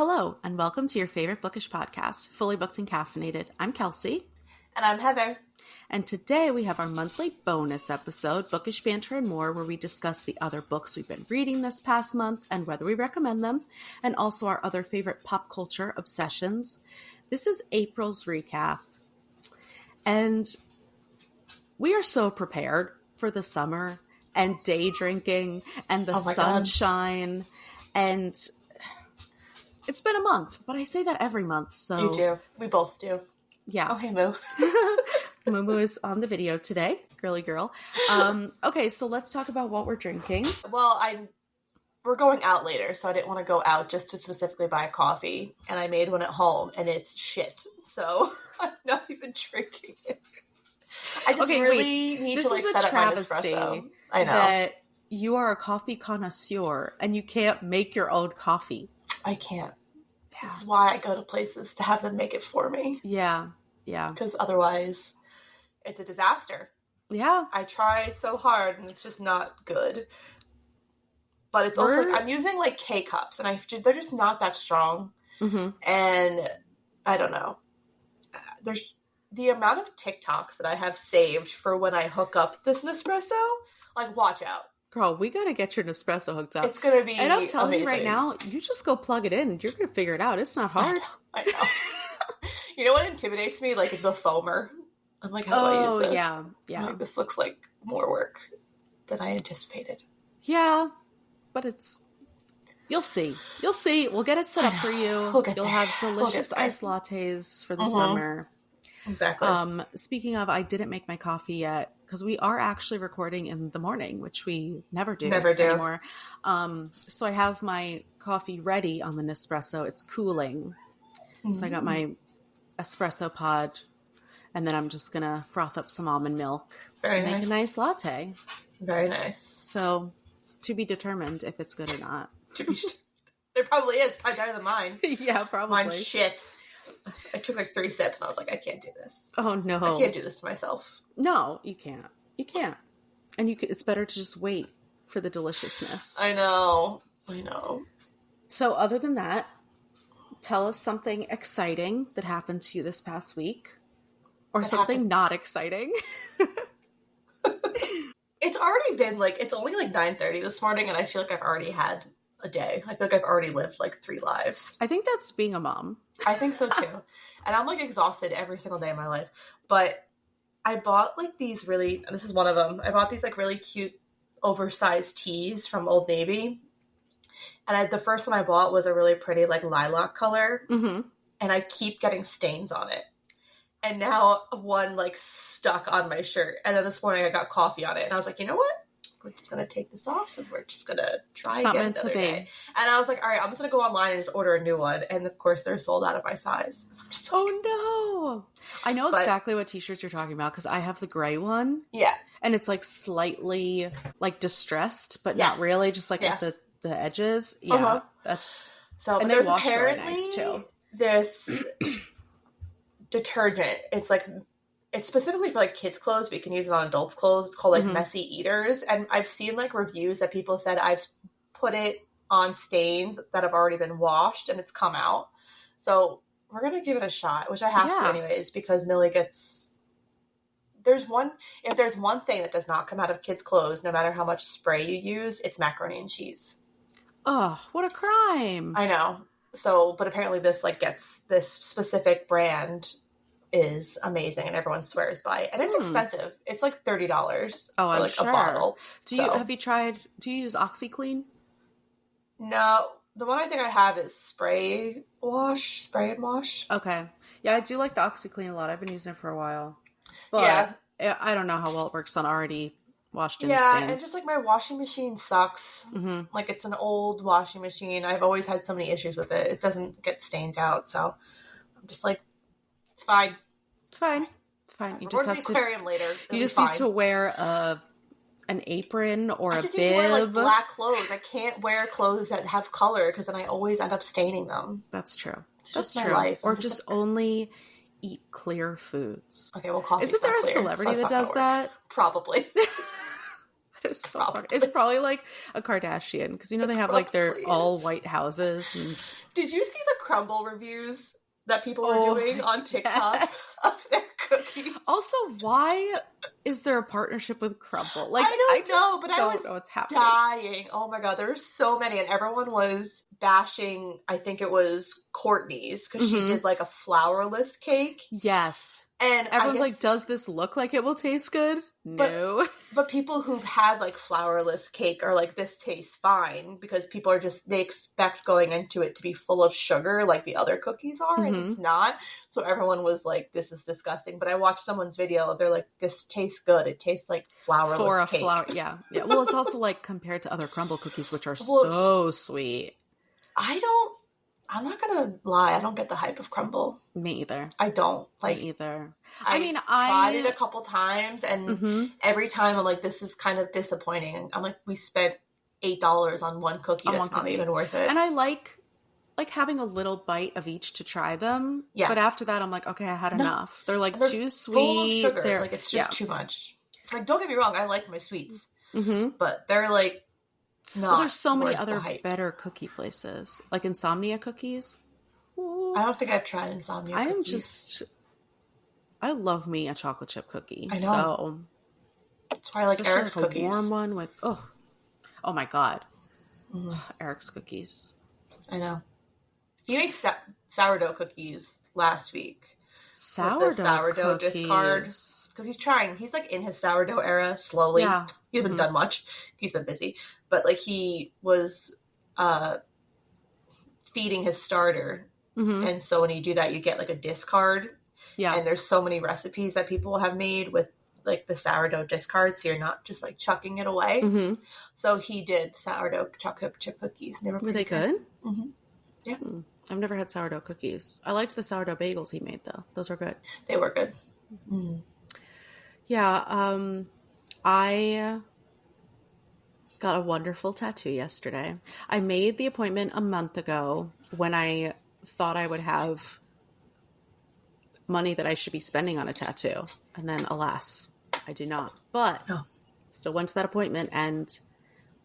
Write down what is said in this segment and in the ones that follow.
Hello, and welcome to your favorite Bookish podcast, Fully Booked and Caffeinated. I'm Kelsey. And I'm Heather. And today we have our monthly bonus episode, Bookish, Banter, and More, where we discuss the other books we've been reading this past month and whether we recommend them, and also our other favorite pop culture obsessions. This is April's recap. And we are so prepared for the summer and day drinking and the sunshine. God. And it's been a month, but I say that every month. So you do. We both do. Yeah. Oh, hey, Moo. Moo is on the video today. Girly girl. Okay, so let's talk about what we're drinking. Well, we're going out later, so I didn't want to go out just to specifically buy coffee. And I made one at home, and it's shit. So I'm not even drinking it. I just need to set up my Nespresso. I know. That you are a coffee connoisseur, and you can't make your own coffee. I can't. Yeah. This is why I go to places to have them make it for me. Yeah. Because otherwise, it's a disaster. Yeah. I try so hard, and it's just not good. But it's also, I'm using like K-cups, and they're just not that strong. Mm-hmm. And I don't know. There's the amount of TikToks that I have saved for when I hook up this Nespresso. Like, watch out. Girl, we gotta get your Nespresso hooked up. It's gonna be And I'm telling amazing. you right now, you just go plug it in. You're gonna figure it out. It's not hard. I know. You know what intimidates me? Like the foamer. I'm like, how do I use this? Yeah. Like, this looks like more work than I anticipated. Yeah, but you'll see. We'll get it set up for you. You'll have delicious iced lattes for the summer. Exactly. Speaking of, I didn't make my coffee yet because we are actually recording in the morning, which we never do anymore. So I have my coffee ready on the Nespresso. It's cooling. Mm-hmm. So I got my espresso pod, and then I'm just going to froth up some almond milk and make a nice latte. Very nice. So to be determined if it's good or not. There probably is. Probably better than mine. Yeah, probably. Mine's shit. I took like 3 sips, and I was like, I can't do this. Oh, no. I can't do this to myself. No, you can't. And it's better to just wait for the deliciousness. I know. So other than that, tell us something exciting that happened to you this past week. Or something not exciting. It's already been it's only 9:30 this morning, and I feel like I've already had a day. I feel like I've already lived 3 lives. I think that's being a mom. I think so too. And I'm exhausted every single day of my life. But I bought these this is one of them. I bought these really cute oversized tees from Old Navy. And the first one I bought was a really pretty lilac color. Mm-hmm. And I keep getting stains on it. And now one stuck on my shirt. And then this morning I got coffee on it. And I was like, you know what? We're just going to take this off and we're just going to try again another day. And I was like, all right, I'm just going to go online and just order a new one. And of course they're sold out of my size. No. I know exactly what t-shirts you're talking about because I have the gray one. Yeah. And it's slightly distressed, but not really, just at the edges. Yeah. Uh-huh. That's so. And there's apparently really nice too. This detergent. It's specifically for kids' clothes, but you can use it on adults' clothes. It's called Messy Eaters. And I've seen reviews that people said I've put it on stains that have already been washed and it's come out. So we're going to give it a shot, which I have to anyways, because Millie gets... If there's one thing that does not come out of kids' clothes, no matter how much spray you use, it's macaroni and cheese. Oh, what a crime. I know. So, but apparently this gets this specific brand is amazing and everyone swears by it. And it's expensive. It's $30 for I'm sure. A bottle. Do you use OxyClean? No. The one I think I have is spray and wash. Okay. Yeah, I do like the OxyClean a lot. I've been using it for a while. But I don't know how well it works on already washed in stains. Yeah, and just my washing machine sucks. Mm-hmm. It's an old washing machine. I've always had so many issues with it. It doesn't get stains out, so I'm just it's fine. It's fine. You just have to aquarium later. You just need to wear an apron or a bib. I just need to wear black clothes. I can't wear clothes that have color because then I always end up staining them. That's true. That's true. Life. Or just only eat clear foods. Okay, well, coffee's Isn't there not a clear, celebrity that does that? Probably. It's so funny. It's probably like a Kardashian because you know they have like their all white houses. And did you see the crumble reviews that people were doing on TikTok of their cookies? Also, why is there a partnership with Crumble? Like I don't know, but I was know what's happening. Dying. Oh my god, there were so many, and everyone was bashing. I think it was Courtney's because she did like a flourless cake. Yes. And everyone's like, does this look like it will taste good? No. But people who've had like flourless cake are like, this tastes fine, because people are just, they expect going into it to be full of sugar like the other cookies are, and it's not. So everyone was like, this is disgusting. But I watched someone's video, they're like, this tastes good. It tastes like flourless cake. Yeah. Well, it's also like compared to other crumble cookies, which are so sweet. I'm not gonna lie, I don't get the hype of crumble. Me either. I don't. Like, me either. I tried it a couple times, and every time I'm like, this is kind of disappointing. And I'm like, we spent $8 on one cookie. That's not even worth it. And I like having a little bite of each to try them. Yeah. But after that, I'm like, okay, I had enough. They're like too sweet. Full of sugar. Like, it's just too much. Like, don't get me wrong, I like my sweets, but they're like, well, there's so many other better cookie places, like Insomnia Cookies. Ooh. I don't think I've tried Insomnia Cookies. I love me a chocolate chip cookie. I know. So that's why I like Eric's cookies. A warm one with oh my god, Eric's cookies. I know. He made sourdough cookies last week. Sourdough discard, because he's trying. He's like in his sourdough era slowly. Yeah. He hasn't done much. He's been busy, but like he was feeding his starter, and so when you do that, you get like a discard. Yeah, and there's so many recipes that people have made with like the sourdough discards, so you're not just like chucking it away. So he did sourdough chocolate chip cookies. And were they good? Yeah. I've never had sourdough cookies. I liked the sourdough bagels he made, though. Those were good. They were good. Yeah, I got a wonderful tattoo yesterday. I made the appointment a month ago when I thought I would have money that I should be spending on a tattoo. And then, alas, I do not. But still went to that appointment, and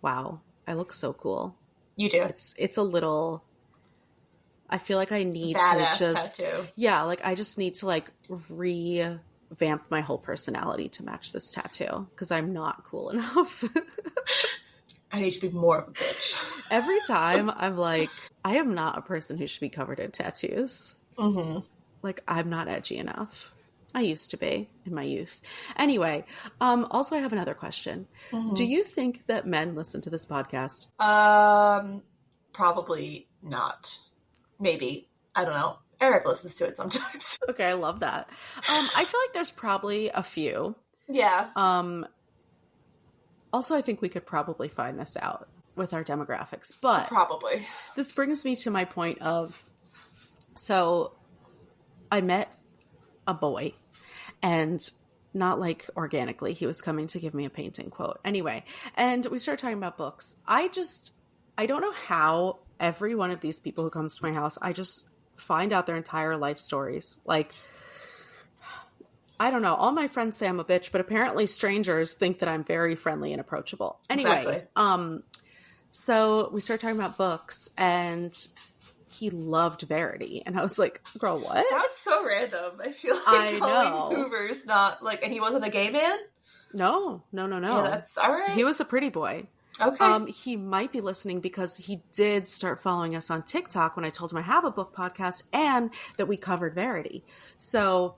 wow, I look so cool. You do. It's a little... I feel like I need badass to just tattoo. Yeah, like I just need to like revamp my whole personality to match this tattoo because I'm not cool enough. I need to be more of a bitch. Every time I'm like, I am not a person who should be covered in tattoos. Like, I'm not edgy enough. I used to be in my youth. Anyway, also I have another question. Do you think that men listen to this podcast? Probably not. Maybe. I don't know. Eric listens to it sometimes. Okay, I love that. I feel like there's probably a few. Yeah. Also, I think we could probably find this out with our demographics. But probably. This brings me to my point of, so I met a boy, and not like organically. He was coming to give me a painting quote. Anyway, and we started talking about books. I don't know how every one of these people who comes to my house, I just find out their entire life stories. Like, I don't know. All my friends say I'm a bitch, but apparently strangers think that I'm very friendly and approachable. Anyway, so we started talking about books, and he loved Verity. And I was like, girl, what? That's so random. I feel like Colleen Hoover's not like, and he wasn't a gay man? No. Yeah, that's all right. He was a pretty boy. Okay. He might be listening because he did start following us on TikTok when I told him I have a book podcast and that we covered Verity. So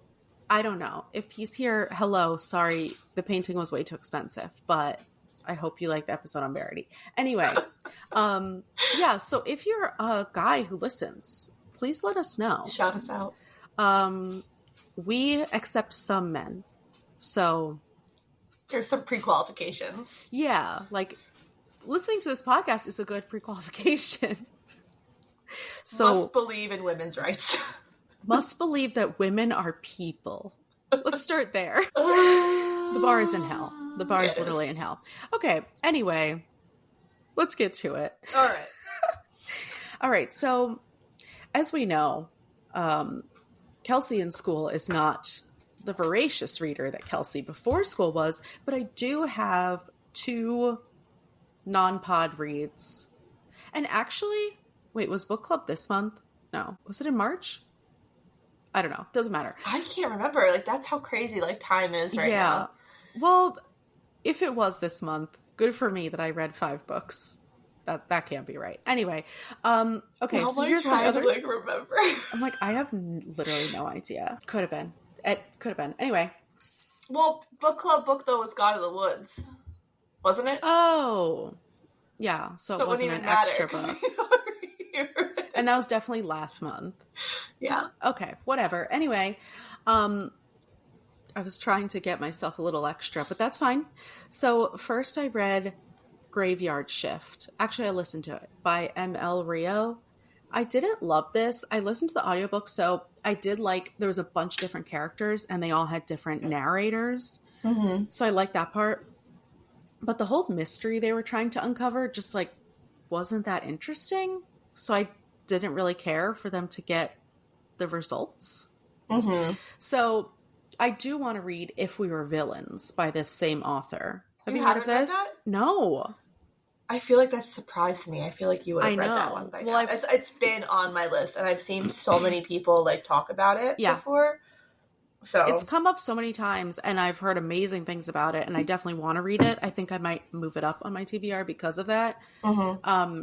I don't know. If he's here, hello, sorry, the painting was way too expensive, but I hope you like the episode on Verity. Anyway, yeah, so if you're a guy who listens, please let us know. Shout us out. We accept some men. So there's some pre-qualifications. Yeah, like listening to this podcast is a good pre-qualification. So must believe in women's rights. Must believe that women are people. Let's start there. The bar is in hell. The bar is literally in hell. Okay, anyway, let's get to it. All right. All right, so as we know, Kelsey in school is not the voracious reader that Kelsey before school was, but I do have 2 non-pod reads. And actually, wait, was book club this month? No. Was it in March? I don't know. Doesn't matter. I can't remember. Like, that's how crazy, like, time is right now. Well, if it was this month, good for me that I read 5 books. That can't be right. Anyway, okay, now so here's my other... like, remember. I'm like, I have literally no idea. Could have been. It could have been. Anyway. Well, book club book, though, was God of the Woods. Wasn't it? Oh. Yeah, so it wasn't an extra book. And that was definitely last month. Yeah. Okay, whatever. Anyway, I was trying to get myself a little extra, but that's fine. So first I read Graveyard Shift. Actually, I listened to it by M.L. Rio. I didn't love this. I listened to the audiobook, so I did like, there was a bunch of different characters and they all had different narrators. Mm-hmm. So I liked that part. But the whole mystery they were trying to uncover just like wasn't that interesting. So I didn't really care for them to get the results. Mm-hmm. So I do want to read If We Were Villains by this same author. Have you heard of this? Read that? No. I feel like that surprised me. I feel like you would have read that one by now. It's been on my list, and I've seen so many people like talk about it before. So it's come up so many times, and I've heard amazing things about it, and I definitely want to read it. I think I might move it up on my TBR because of that. Mm-hmm.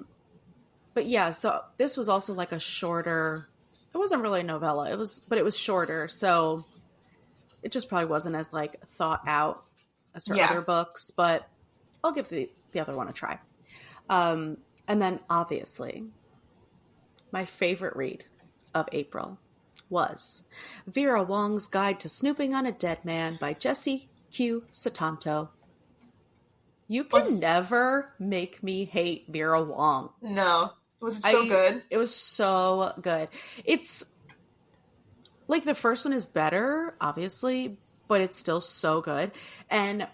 But yeah, so this was also like a shorter. It wasn't really a novella. But it was shorter, so it just probably wasn't as like thought out as her other books. But I'll give the other one a try. And then obviously, my favorite read of April was Vera Wong's Guide to Snooping on a Dead Man by Jessie Q. Satanto. You can never make me hate Vera Wong. No. Was it so good? It was so good. It's like the first one is better, obviously, but it's still so good. And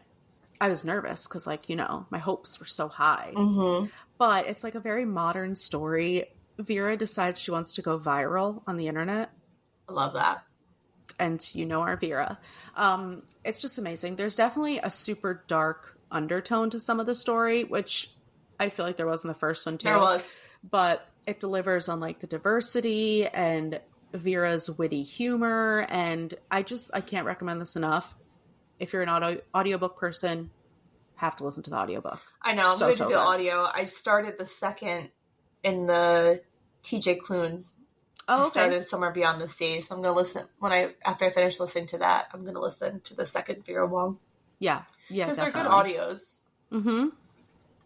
I was nervous because, like, you know, my hopes were so high. Mm-hmm. But it's like a very modern story. Vera decides she wants to go viral on the internet. I love that. And you know our Vera. It's just amazing. There's definitely a super dark undertone to some of the story, which I feel like there was in the first one too. There was. But it delivers on like the diversity and Vera's witty humor. And I can't recommend this enough. If you're an audiobook person, have to listen to the audiobook. I know. I'm going to do the audio. I started the second in the TJ Klune. Oh, okay. I started Somewhere Beyond the Sea. So I'm going to listen after I finish listening to that, I'm going to listen to the second Vera Wong. Yeah. Yeah, because definitely. they're good audios. Mm-hmm.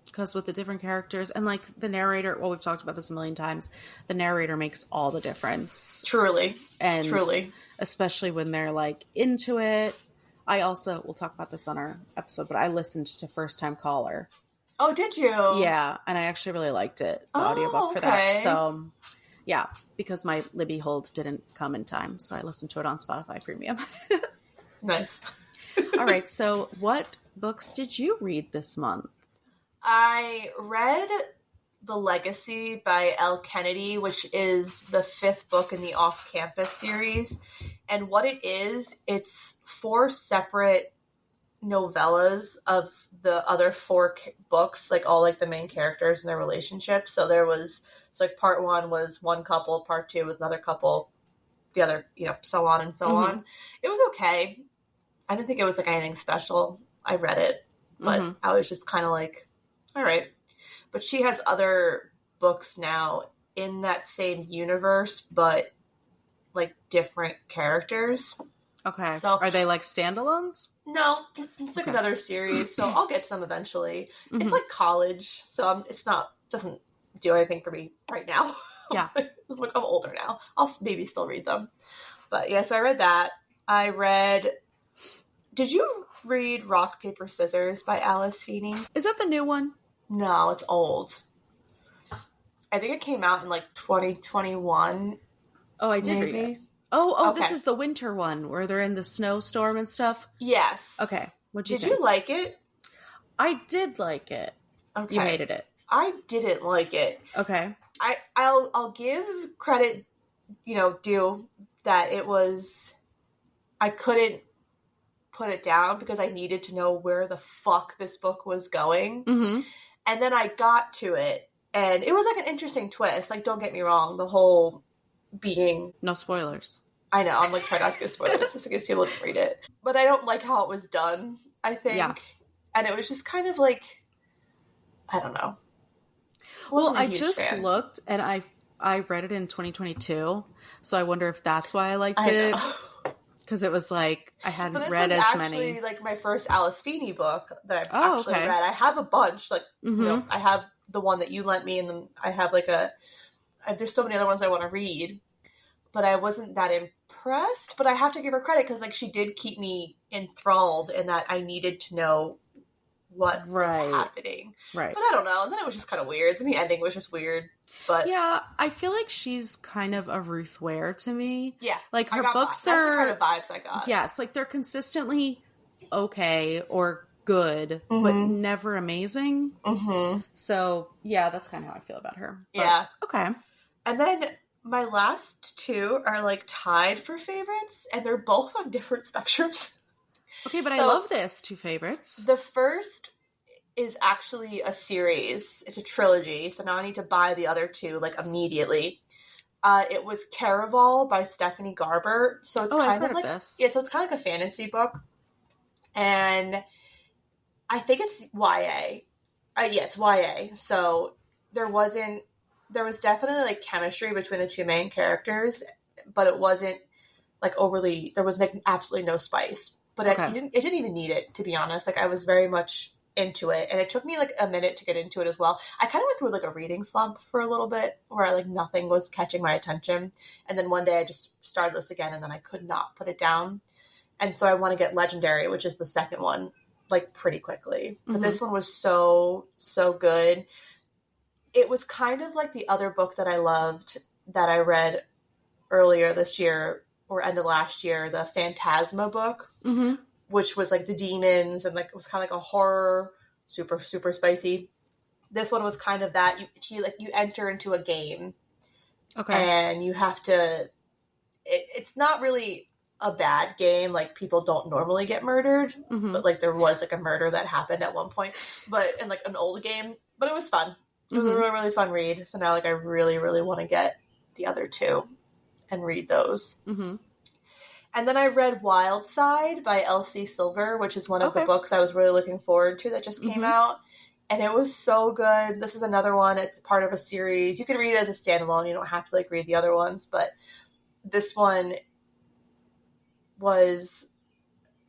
Because with the different characters and like the narrator, well, we've talked about this a million times. The narrator makes all the difference. Truly. And truly. Especially when they're like into it. We'll talk about this on our episode, but I listened to First Time Caller. Oh, did you? Yeah. And I actually really liked it. The audiobook for that. So yeah, because my Libby hold didn't come in time. So I listened to it on Spotify Premium. Nice. All right. So what books did you read this month? I read The Legacy by Elle Kennedy, which is the 5th book in the Off Campus series. And what it is, it's 4 separate novellas of the other 4 books, like all like the main characters and their relationships. So like part 1 was one couple, part 2 was another couple, the other, so on and so on. It was okay. I didn't think it was like anything special. I read it, but I was just kind of like, all right. But she has other books now in that same universe, but like different characters. Okay. So are they like standalones? No, it's like another series. So I'll get to them eventually. It's like college, so doesn't do anything for me right now. Yeah. I'm older now. I'll maybe still read them. But yeah, so I read that. Did you read Rock, Paper, Scissors by Alice Feeney? Is that the new one? No, it's old. I think it came out in like 2021. Oh, I did read it. Oh, okay. This is the winter one where they're in the snowstorm and stuff? Yes. Okay. What'd you think? Did you like it? I did like it. Okay. You hated it. I didn't like it. Okay. I'll give credit, due that it was, I couldn't put it down because I needed to know where the fuck this book was going. Mm-hmm. And then I got to it, and it was like an interesting twist. Like, don't get me wrong, the whole being... No spoilers. I know, I'm like trying not to give spoilers just in case people didn't read it. But I don't like how it was done, I think. Yeah. And it was just kind of like, I don't know. Well, I just looked, and I read it in 2022, so I wonder if that's why I liked it. Because it was like, I hadn't read as many. This was actually like my first Alice Feeney book that I've actually read. I have a bunch, like, you know, I have the one that you lent me, and then I have like there's so many other ones I want to read, but I wasn't that impressed. But I have to give her credit because like she did keep me enthralled in that I needed to know what was happening. Right. But I don't know. And then it was just kind of weird. Then the ending was just weird. But yeah, I feel like she's kind of a Ruth Ware to me. Yeah. Like her books are... That's the kind of vibes I got. Yes, like they're consistently okay or good, but never amazing. Mm-hmm. So yeah, that's kind of how I feel about her. But, yeah. Okay. And then my last two are like tied for favorites, and they're both on different spectrums. Okay, but I love this. Two favorites. The first is actually a series. It's a trilogy, so now I need to buy the other two like immediately. It was Caraval by Stephanie Garber. So it's kind of like this. Yeah, so it's kind of like a fantasy book, and I think it's YA. Yeah, it's YA. So there was definitely like chemistry between the two main characters, but it wasn't like overly. There was like absolutely no spice. But it didn't even need it, to be honest. Like, I was very much into it. And it took me, like, a minute to get into it as well. I kind of went through, like, a reading slump for a little bit where, like, nothing was catching my attention. And then one day I just started this again, and then I could not put it down. And so I want to get Legendary, which is the second one, like, pretty quickly. But this one was so, so good. It was kind of like the other book that I loved that I read earlier this year, or end of last year, the Phantasma book, which was like the demons and like it was kind of like a horror, super, super spicy. This one was kind of that. You enter into a game, and you have to. It's not really a bad game. Like people don't normally get murdered, but like there was like a murder that happened at one point, but in like an old game. But it was fun. It was a really, really fun read. So now like I really, really want to get the other two and read those. And then I read Wild Side by Elsie Silver, which is one of the books I was really looking forward to that just came out. And it was so good. This is another one. It's part of a series. You can read it as a standalone. You don't have to like read the other ones. But this one was...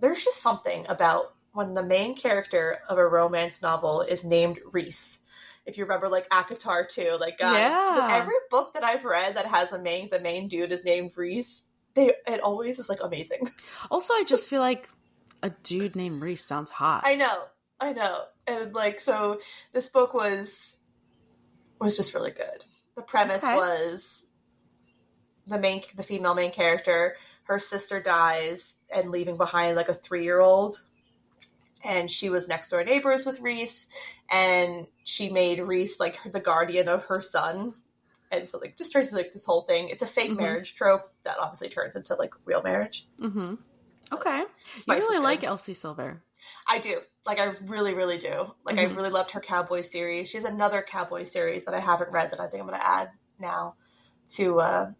There's just something about when the main character of a romance novel is named Reese. If you remember, like, ACOTAR too. Like, every book that I've read that has the main dude is named Reese, it always is, like, amazing. Also, I just feel like a dude named Reese sounds hot. I know. And, like, so this book was just really good. The premise was the female main character, her sister dies and leaving behind, like, a 3-year-old. And she was next door neighbors with Reese, and she made Reese like the guardian of her son. And so like just turns into like this whole thing. It's a fake marriage trope that obviously turns into like real marriage. Okay. You really like Elsie Silver. I do. Like I really, really do. Like I really loved her cowboy series. She has another cowboy series that I haven't read that I think I'm going to add now to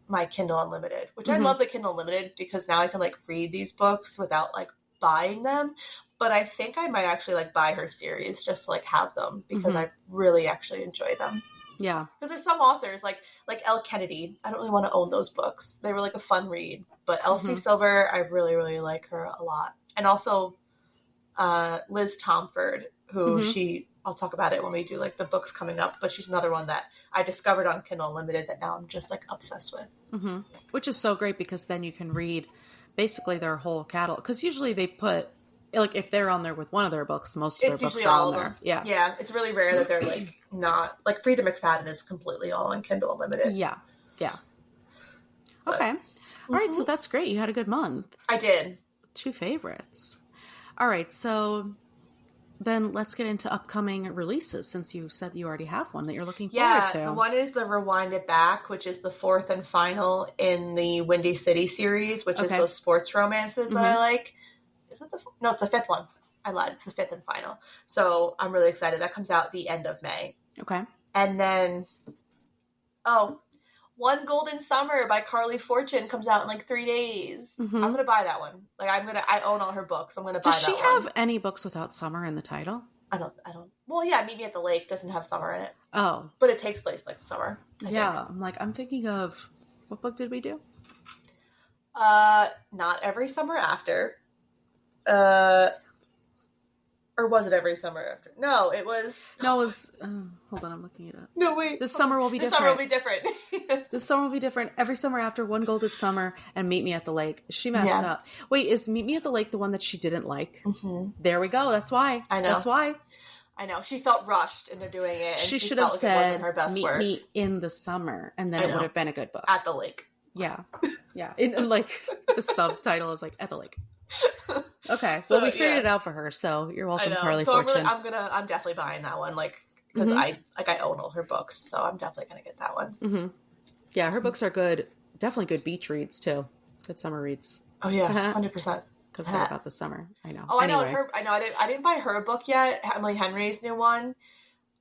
my Kindle Unlimited, which I love the Kindle Unlimited because now I can like read these books without like buying them. But I think I might actually like buy her series just to like have them because I really actually enjoy them. Yeah. Because there's some authors like Elle Kennedy. I don't really want to own those books. They were like a fun read. But Elsie Silver, I really, really like her a lot. And also Liz Tomford, who I'll talk about it when we do like the books coming up. But she's another one that I discovered on Kindle Unlimited that now I'm just like obsessed with. Which is so great because then you can read basically their whole catalog. Because usually they put... Like, if they're on there with one of their books, most of their books are on there. Yeah. Yeah, it's really rare that they're, like, not... Like, Frida McFadden is completely all on Kindle Unlimited. Yeah. Okay. All right, so that's great. You had a good month. I did. 2 favorites. All right, so then let's get into upcoming releases, since you said you already have one that you're looking forward to. Yeah, one is the Rewind It Back, which is the 4th and final in the Windy City series, which is those sports romances that I like. is it no, it's the 5th one. I lied. It's the 5th and final. So I'm really excited. That comes out the end of May. Okay. And then, One Golden Summer by Carly Fortune comes out in like 3 days. I'm going to buy that one. Like I own all her books. I'm going to buy that one. Does she have any books without summer in the title? I don't. Well, yeah, Meet Me at the Lake doesn't have summer in it. Oh. But it takes place like summer. I think. I'm thinking of, what book did we do? Not Every Summer After. Or was it Every Summer After? No, it was... No, it was... hold on, I'm looking it up. No, wait. This summer will be different. This summer will be different. This summer will be different. Every Summer After, One Golden Summer, and Meet Me at the Lake. She messed up. Wait, is Meet Me at the Lake the one that she didn't like? Mm-hmm. There we go. That's why. I know. That's why. I know. She felt rushed into doing it. And she should have said, her best Meet work. Me in the Summer, and then it would have been a good book. At the lake. Yeah. Yeah. Like, the subtitle is like, At the Lake. Okay, well, we figured it out for her, so you're welcome, Carly Fortune. I'm definitely buying that one, like, because I own all her books, so I'm definitely gonna get that one. Mm-hmm. Yeah, her books are good, definitely good beach reads too, good summer reads. Oh yeah, 100%. Because they're about the summer. I know. Oh, anyway. I know. I didn't buy her book yet. Emily Henry's new one.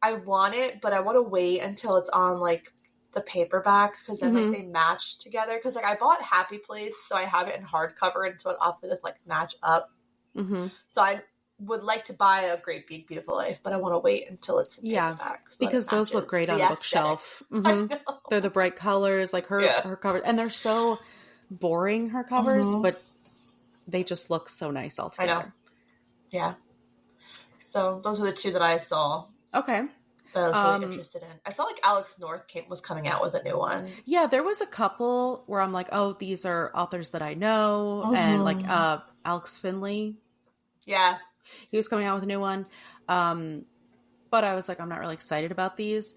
I want it, but I want to wait until it's on like the paperback because then like they match together. Because like I bought Happy Place, so I have it in hardcover, and so it often does like match up. Mm-hmm. So I would like to buy A Great Big Beautiful Life, but I want to wait until it's in paperback. So because those look great on bookshelf. Mm-hmm. They're the bright colors, like her covers, and they're so boring, her covers, but they just look so nice all together. I know. Yeah. So those are the two that I saw. Okay. That I was really interested in. I saw like Alex North was coming out with a new one. Yeah, there was a couple where I'm like, oh, these are authors that I know, and like Alex Finley. Yeah, he was coming out with a new one, but I was like, I'm not really excited about these.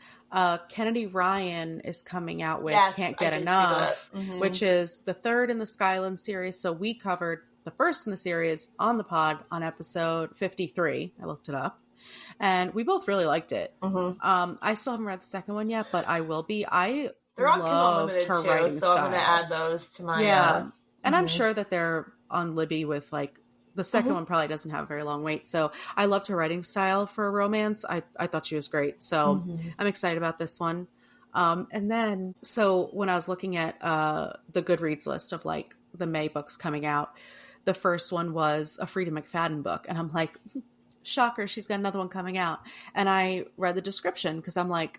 Kennedy Ryan is coming out with Can't Get Enough, which is the third in the Skyland series. So we covered the first in the series on the pod on episode 53. I looked it up. And we both really liked it. I still haven't read the second one yet, but I will be. They're on Kindle Unlimited too, writing so style. I'm going to add those to my... Yeah. And I'm sure that they're on Libby with like... The second one probably doesn't have a very long wait. So I loved her writing style for a romance. I thought she was great. So I'm excited about this one. And then, so when I was looking at the Goodreads list of like the May books coming out, the first one was a Frida McFadden book. And I'm like... Shocker, she's got another one coming out. And I read the description because I'm like,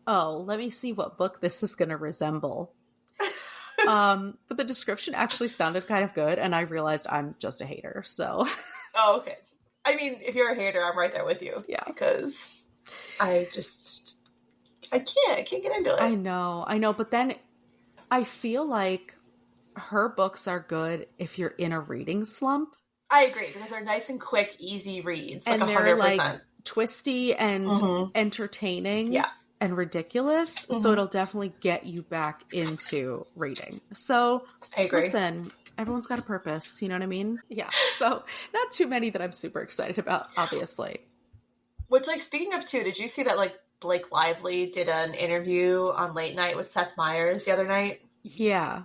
oh, let me see what book this is going to resemble. But the description actually sounded kind of good, and I realized I'm just a hater, so. Oh, okay. I mean, if you're a hater, I'm right there with you. Yeah. Because I can't get into it. I know. But then I feel like her books are good if you're in a reading slump. I agree, because they're nice and quick, easy reads. And they're 100%. Like twisty and entertaining and ridiculous. So it'll definitely get you back into reading. So I agree. Listen, everyone's got a purpose. You know what I mean? Yeah. So not too many that I'm super excited about, obviously. Which, like, speaking of two, did you see that, like, Blake Lively did an interview on Late Night with Seth Meyers the other night? Yeah.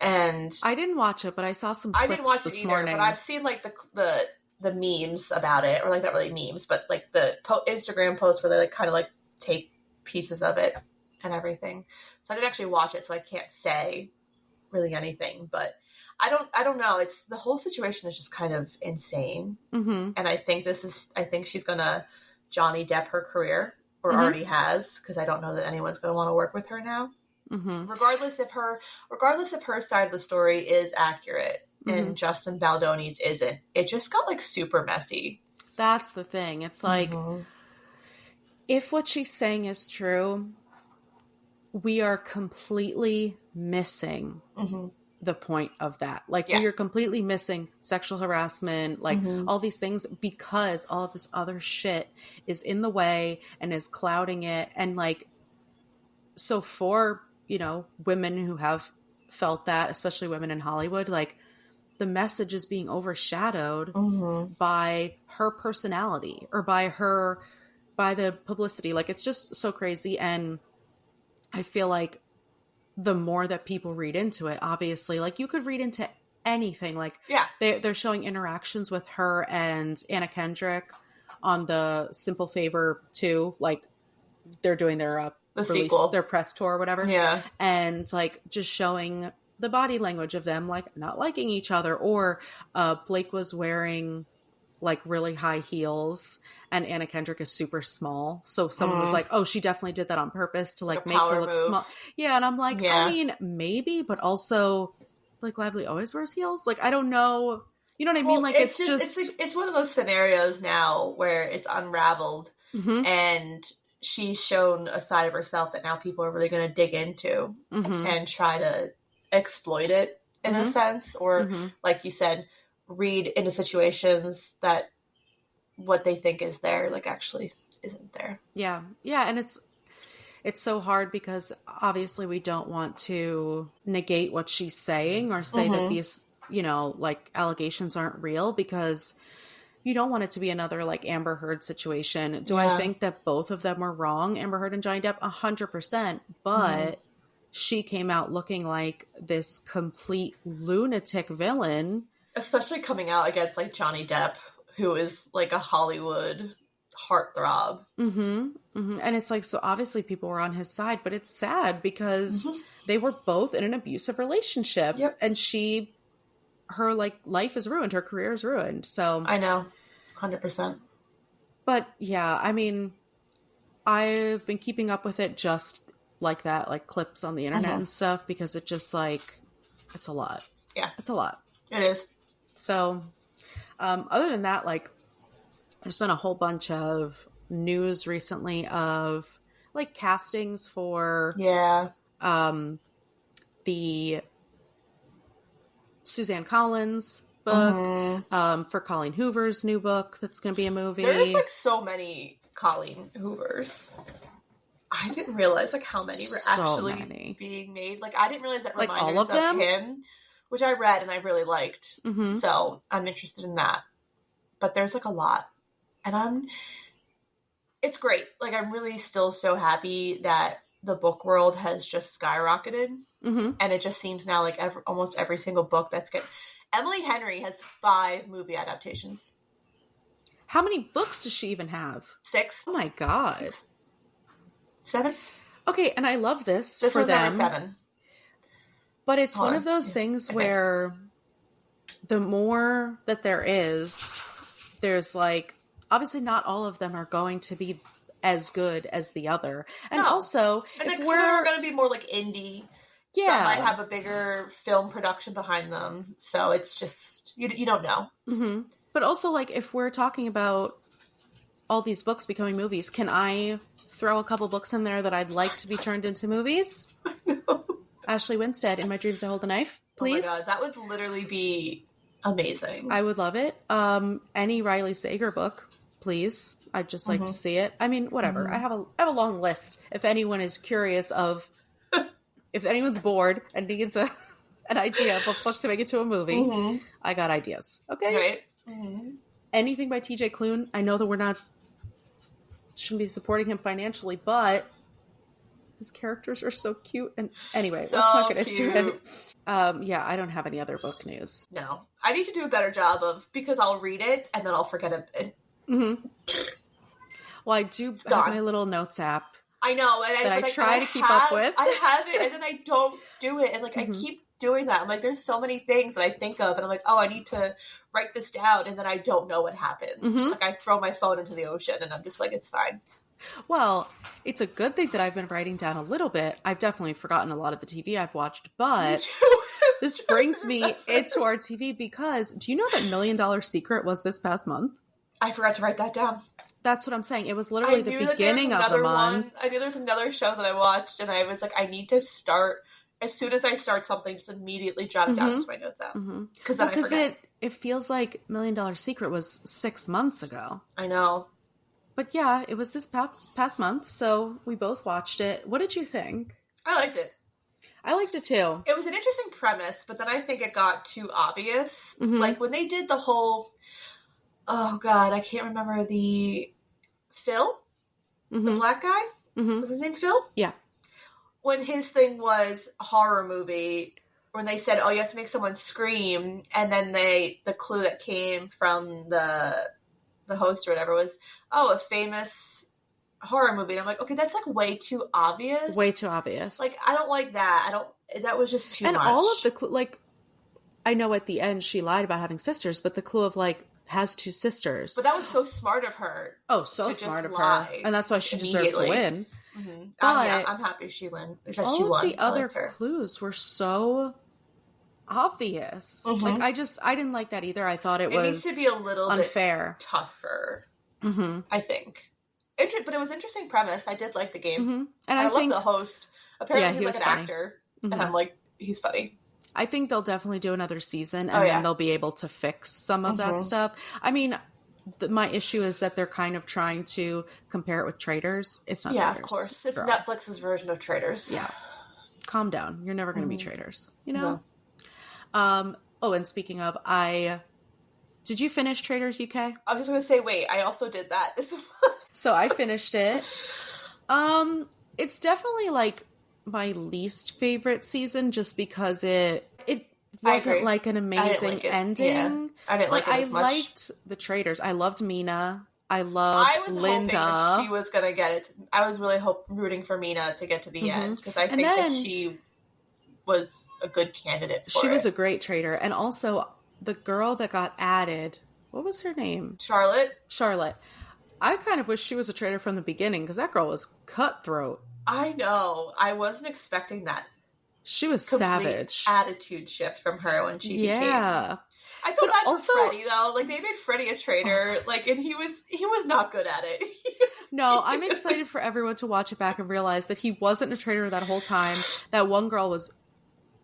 And I didn't watch it, but I saw some clips I didn't watch this it either, morning. But I've seen like the memes about it, or like not really memes, but like the Instagram posts where they like kind of like take pieces of it and everything. So I didn't actually watch it, so I can't say really anything. But I don't know. It's the whole situation is just kind of insane, and I think she's gonna Johnny Depp her career, or already has, because I don't know that anyone's gonna want to work with her now. Regardless if her side of the story is accurate and Justin Baldoni's isn't, it just got like super messy. That's the thing. It's like, if what she's saying is true, we are completely missing the point of that. Like we are completely missing sexual harassment, like all these things, because all of this other shit is in the way and is clouding it. And like, so for women who have felt that, especially women in Hollywood, like the message is being overshadowed by her personality or by the publicity. Like it's just so crazy. And I feel like the more that people read into it, obviously, like you could read into anything. Like, Yeah. they're showing interactions with her and Anna Kendrick on the Simple Favor 2. Like, they're doing their The release, sequel. their press tour or whatever. Yeah. And, like, just showing the body language of them, like, not liking each other. Or Blake was wearing, like, really high heels, and Anna Kendrick is super small. So someone was like, oh, she definitely did that on purpose to, like, make her look small. Yeah, and I'm like, I mean, maybe, but also, Blake Lively always wears heels. Like, I don't know. You know what I mean? Like, it's just... It's one of those scenarios now where it's unraveled, Mm-hmm. and she's shown a side of herself that now people are really going to dig into and try to exploit it in a sense, or like you said, read into situations that what they think is there, like, actually isn't there. Yeah. Yeah. And it's so hard because obviously we don't want to negate what she's saying or say that these, you know, like, allegations aren't real, because you don't want it to be another, like, Amber Heard situation. Do I think that both of them were wrong, Amber Heard and Johnny Depp? 100%. But she came out looking like this complete lunatic villain. Especially coming out against, like, Johnny Depp, who is, like, a Hollywood heartthrob. And it's like, so obviously people were on his side, but it's sad because they were both in an abusive relationship. Yep. And her, like, life is ruined. Her career is ruined. So I know. 100%. But yeah, I mean, I've been keeping up with it just like that, like clips on the internet and stuff, because it just, like, it's a lot. Yeah. It's a lot. It is. So, other than that, like, there's been a whole bunch of news recently of, like, castings for the Suzanne Collins book, for Colleen Hoover's new book that's going to be a movie. There's, like, so many Colleen Hoovers. I didn't realize, like, how many were actually being made. Like, I didn't realize that Reminders, like, all of them? Him, which I read and I really liked. So I'm interested in that. But there's, like, a lot. And it's great. Like, I'm really still so happy that the book world has just skyrocketed. And it just seems now like almost every single book that's getting... Emily Henry has 5 movie adaptations. How many books does she even have? 6. Oh my God. 7? Okay, and I love this for was them. number 7. But it's one of those things where the more that there is, there's, like, obviously not all of them are going to be as good as the other. And also, if we're going to be more, like, indie, some might have a bigger film production behind them. So it's just, you don't know. But also, like, if we're talking about all these books becoming movies, can I throw a couple books in there that I'd like to be turned into movies? I know. Ashley Winstead, In My Dreams I Hold a Knife, please. Oh my God, that would literally be amazing. I would love it. Any Riley Sager book, please. I'd just like to see it. I mean, whatever. I have a long list. If anyone is curious of, if anyone's bored and needs an idea of a book to make it to a movie, I got ideas. Okay? Right. Anything by TJ Klune. I know that shouldn't be supporting him financially, but his characters are so cute. And anyway, let's not get into it. Yeah, I don't have any other book news. No. I need to do a better job because I'll read it and then I'll forget it. Well, I do have my little notes app. I know. And I try to keep up with. I have it and then I don't do it. And, like, I keep doing that. I'm like, there's so many things that I think of and I'm like, oh, I need to write this down, and then I don't know what happens. Like, I throw my phone into the ocean and I'm just like, it's fine. Well, it's a good thing that I've been writing down a little bit. I've definitely forgotten a lot of the TV I've watched, but this brings me into our TV because do you know that $1 Million Secret was this past month? I forgot to write that down. That's what I'm saying. It was literally the beginning of the month. I knew there was another show that I watched, and I was like, I need to start. As soon as I start something, just immediately jot it down into my notes app. Because I forget. It feels like $1 Million Secret was 6 months ago. I know. But yeah, it was this past month, so we both watched it. What did you think? I liked it. I liked it too. It was an interesting premise, but then I think it got too obvious. Like, when they did the whole... Oh, God, I can't remember the... Phil? The black guy? Was his name Phil? Yeah. When his thing was horror movie, when they said, oh, you have to make someone scream, and then the clue that came from the host or whatever was, oh, a famous horror movie. And I'm like, okay, that's like way too obvious. Way too obvious. Like, I don't like that. That was just too much. And all of the like, I know at the end she lied about having sisters, but the clue of like, has 2 sisters. But that was so smart of her. Oh, so smart of her. And that's why she deserved to win. Mm-hmm. I'm happy she won. All of the other clues were so obvious. Mm-hmm. Like, I didn't like that either. I thought it was needs to be a little unfair. Bit tougher, mm-hmm. I think. But it was an interesting premise. I did like the game. Mm-hmm. And I love the host. Apparently he's like an funny. actor. Mm-hmm. And I'm like, he's funny. I think they'll definitely do another season, and then they'll be able to fix some of that stuff. I mean, my issue is that they're kind of trying to compare it with Traitors. It's not Traitors. Yeah, of course. It's Netflix's version of Traitors. Yeah. Calm down. You're never going to be Traitors, you know? No. And speaking of, did you finish Traitors UK? I was just going to say, wait, I also did that. So I finished it. It's definitely like my least favorite season just because it wasn't like an amazing ending. Yeah. I didn't like it as much. I liked the Traitors. I loved Mina. I loved Linda. That she was going to get it. I was really rooting for Mina to get to the end because I think that she was a good candidate for She was a great traitor. And also the girl that got added, what was her name? Charlotte. I kind of wish she was a traitor from the beginning because that girl was cutthroat. I know. I wasn't expecting that. She was savage. Attitude shift from her when she became. Yeah. I felt bad for Freddie though. Like they made Freddie a traitor. Like, and he was not good at it. No, I'm excited for everyone to watch it back and realize that he wasn't a traitor that whole time. That one girl was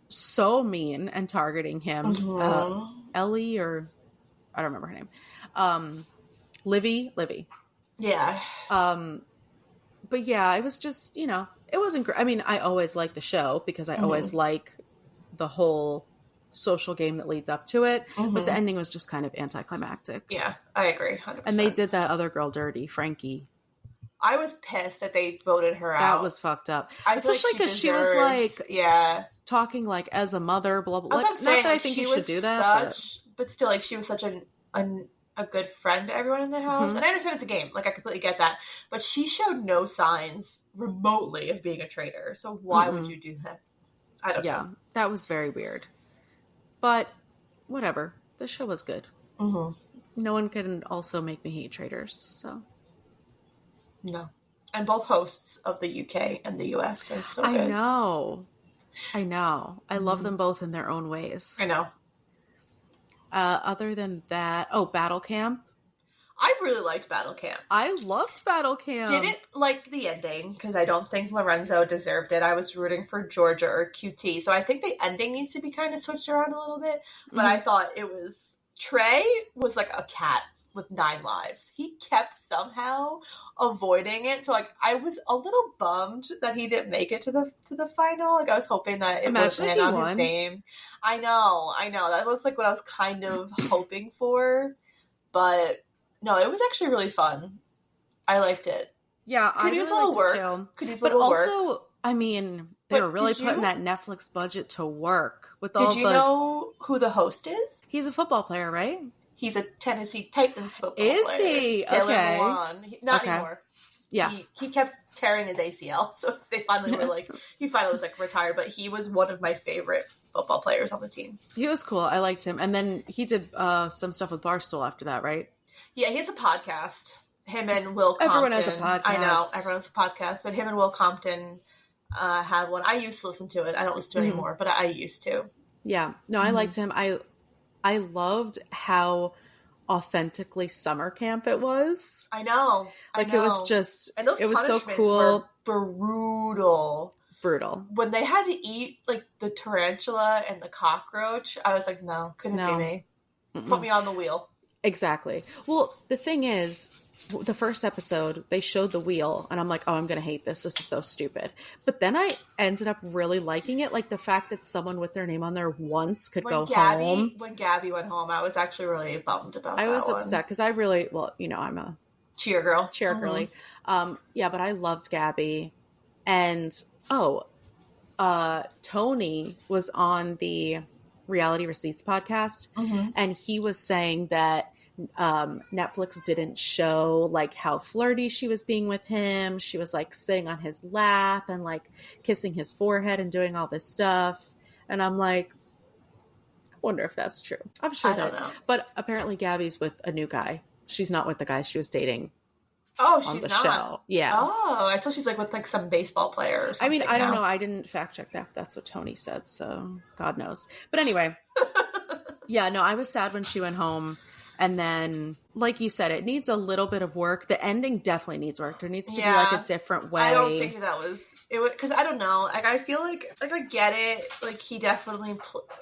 so mean and targeting him. Mm-hmm. Ellie, or I don't remember her name. Livy. Yeah. But yeah, it was just, it wasn't great. I mean, I always like the show because I always like the whole social game that leads up to it. But the ending was just kind of anticlimactic. Yeah, I agree. 100%. And they did that other girl dirty, Frankie. I was pissed that they voted her out. That was fucked up. Especially because she was like, talking like as a mother, blah, blah, blah. Not that I think you should do that. But still, like, she was such a good friend to everyone in the house. And I understand it's a game. Like, I completely get that. But she showed no signs remotely of being a traitor. So why would you do that? I don't know. Yeah, that was very weird. But whatever. The show was good. No one can also make me hate traitors, so. No. And both hosts of the UK and the US are so good. I know. I love them both in their own ways. I know. Other than that, Battle Camp. I really liked Battle Camp. I loved Battle Camp. Didn't like the ending because I don't think Lorenzo deserved it. I was rooting for Georgia or QT. So I think the ending needs to be kind of switched around a little bit. But I thought Trey was like a cat with 9 lives. He kept somehow avoiding it. So like I was a little bummed that he didn't make it to the final. Like I was hoping that it would land on his name. I know. That was like what I was kind of hoping for. But no, it was actually really fun. I liked it. Yeah, I really liked it too. Could use a little work. But also, I mean, they were really putting that Netflix budget to work with all the... Did you know who the host is? He's a football player, right? He's a Tennessee Titans football player. Is he? Taylor Okay. Lewan. Not anymore. Yeah. He kept tearing his ACL, so they finally were like, he finally was like retired, but he was one of my favorite football players on the team. He was cool. I liked him. And then he did some stuff with Barstool after that, right? Yeah, he has a podcast. Him and Will Compton. Everyone has a podcast. I know, everyone has a podcast, but him and Will Compton had one. I used to listen to it. I don't listen to it anymore, but I used to. Yeah. No, I liked him. I loved how authentically summer camp it was. I know. It was just, and those it was so punishments cool. Were brutal. When they had to eat like the tarantula and the cockroach, I was like, no, couldn't be me. Put me on the wheel. Exactly. Well, the thing is, the first episode, they showed the wheel, and I'm like, oh, I'm going to hate this. This is so stupid. But then I ended up really liking it. Like, the fact that someone with their name on there once could go home. When Gabby went home, I was actually really bummed about that. I was upset, because I really, I'm a... cheer girl. Cheer girly. Yeah, but I loved Gabby. And, Tony was on the Reality Receipts podcast, and he was saying that Netflix didn't show like how flirty she was being with him. She was like sitting on his lap and like kissing his forehead and doing all this stuff. And I'm like, I wonder if that's true. I'm sure I don't know. But apparently Gabby's with a new guy. She's not with the guy she was dating. Oh, on she's the not. show. Yeah. Oh, I thought she's like with like some baseball player or something. I mean, I don't know. I didn't fact check that. That's what Tony said. So God knows. But anyway, yeah, no, I was sad when she went home. And then, like you said, it needs a little bit of work. The ending definitely needs work. There needs to be like a different way. I don't think that was it. Because I don't know. Like I feel like I get it. Like he definitely.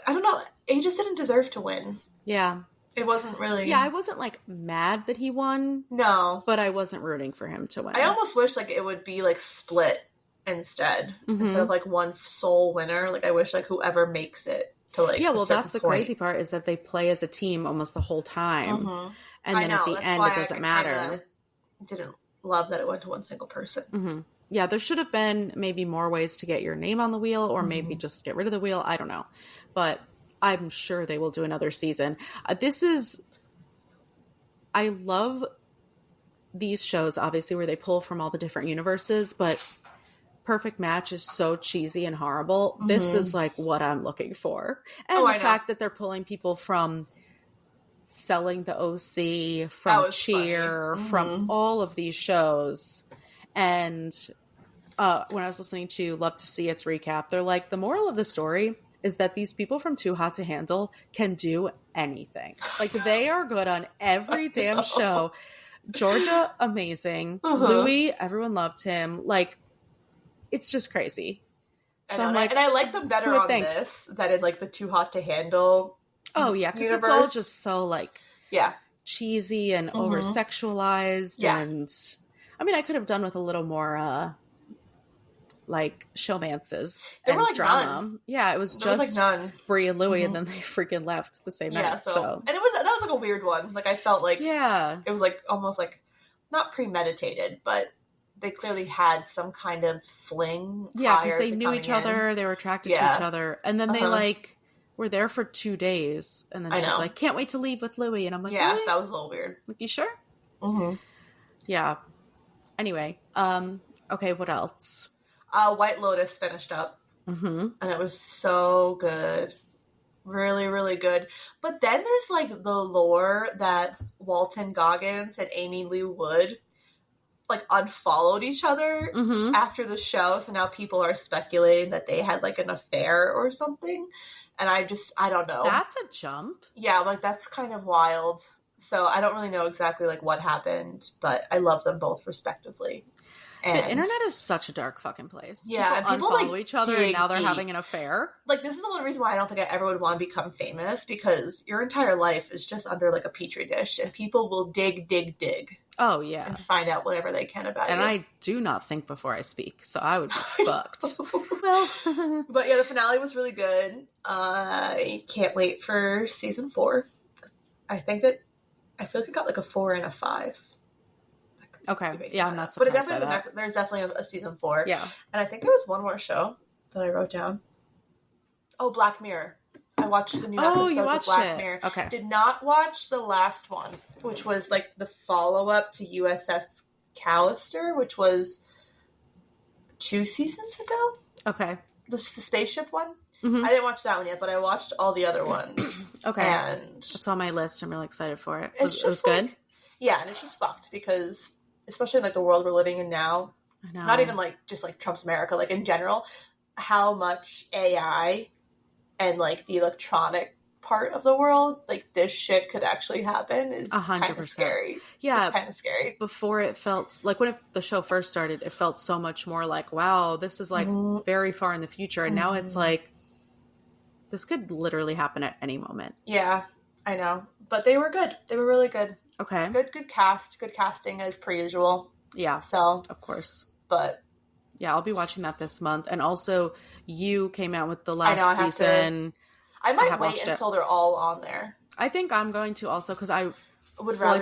I don't know. He just didn't deserve to win. Yeah. It wasn't really. Yeah, I wasn't like mad that he won. No, but I wasn't rooting for him to win. I almost wish like it would be like split instead of like one sole winner. Like I wish like whoever makes it. To like yeah, well, that's the crazy part is that they play as a team almost the whole time, and then at the end it doesn't matter. Didn't love that it went to one single person. Yeah, there should have been maybe more ways to get your name on the wheel, or maybe just get rid of the wheel. I don't know, but I'm sure they will do another season. I love these shows, obviously, where they pull from all the different universes, but Perfect Match is so cheesy and horrible. This is like what I'm looking for. And the fact that they're pulling people from Selling the OC, from Cheer, from all of these shows. And when I was listening to Love to See It's recap, they're like, the moral of the story is that these people from Too Hot to Handle can do anything. Like they are good on every damn show. Georgia, amazing. Louis, everyone loved him. Like, it's just crazy. So I'm like, and I like them better on this than in like the Too Hot to Handle. Oh yeah, because it's all just so like cheesy and over sexualized. And I mean, I could have done with a little more like showmances and like drama. None. Yeah, it was just like none. Brie and Louis, and then they freaking left the same night. So and that was like a weird one. Like I felt like it was like almost like not premeditated, but they clearly had some kind of fling. Yeah, because they knew each other. They were attracted to each other. And then they, like, were there for 2 days. And then she's like, can't wait to leave with Louis. And I'm like, yeah, really? That was a little weird. Like, you sure? Yeah. Anyway. Okay, what else? White Lotus finished up. And it was so good. Really, really good. But then there's, like, the lore that Walton Goggins and Amy Lee Wood like unfollowed each other after the show, so now people are speculating that they had like an affair or something, and I don't know. That's a jump. Yeah, like that's kind of wild. So I don't really know exactly like what happened, but I love them both respectively. And the internet is such a dark fucking place. Yeah, people unfollow like, each other, and now they're having an affair. Like this is the one reason why I don't think I ever would want to become famous, because your entire life is just under like a petri dish, and people will dig. Oh, yeah. And find out whatever they can about and you. And I do not think before I speak, so I would be fucked. Well, but yeah, the finale was really good. I can't wait for season 4. I feel like it got like a 4 and a 5. Okay. Yeah, I'm not surprised but it definitely by that. There's definitely a season 4. Yeah. And I think there was one more show that I wrote down. Oh, Black Mirror. I watched the new episodes of Black Mirror. Okay. Did not watch the last one, which was like the follow-up to USS Callister, which was 2 seasons ago. Okay. The spaceship one. I didn't watch that one yet, but I watched all the other ones. Okay. And it's on my list. I'm really excited for it. It was like, good? Yeah, and it's just fucked because, especially in like the world we're living in now, I know. Not even like just like Trump's America, like in general, how much AI and like the electronic part of the world, like this shit could actually happen is 100%. Kind of scary. Yeah. It's kind of scary. Before it felt like when the show first started, it felt so much more like, wow, this is like very far in the future. And now it's like, this could literally happen at any moment. Yeah, I know. But they were good. They were really good. Okay. Good cast. Good casting as per usual. Yeah. So. Of course. But. Yeah, I'll be watching that this month. And also, you came out with the last season. I might wait until they're all on there. I think I'm going to also, because I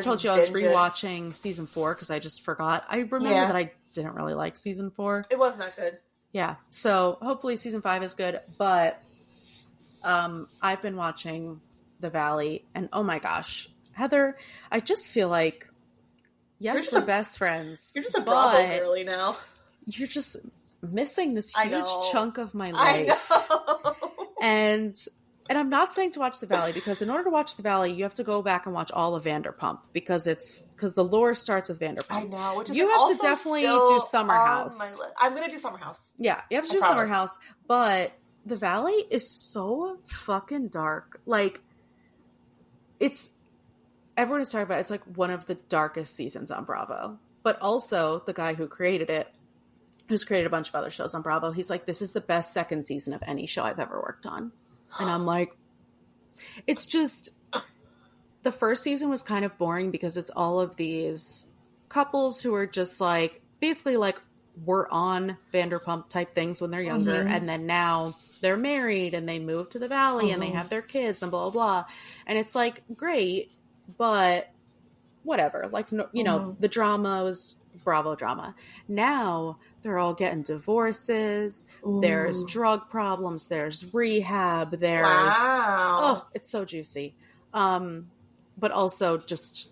told you I was rewatching season 4 because I just forgot. I remember that I didn't really like season 4. It wasn't that good. Yeah. So hopefully season 5 is good. But I've been watching The Valley, and oh my gosh, Heather, I just feel like, yes, we're best friends. You're just a Bravo girly now. You're just missing this I huge know. chunk of my life. I know. And I'm not saying to watch The Valley, because in order to watch The Valley, you have to go back and watch all of Vanderpump, because the lore starts with Vanderpump. I know. Which is you have to definitely do Summer House. I'm gonna do Summer House. Yeah, you have to do Summer House, but The Valley is so fucking dark. Like, everyone is talking about it's like one of the darkest seasons on Bravo. But also, the guy who created it, who's created a bunch of other shows on Bravo, he's like, this is the best second season of any show I've ever worked on. And I'm like, it's just, the first season was kind of boring because it's all of these couples who are just like, basically like, were on Vanderpump type things when they're younger. And then now they're married and they move to the Valley and they have their kids and blah, blah, blah. And it's like, great, but whatever. Like, you know, the drama was Bravo drama. Now they're all getting divorces. Ooh. There's drug problems. There's rehab. There's, oh, it's so juicy. But also just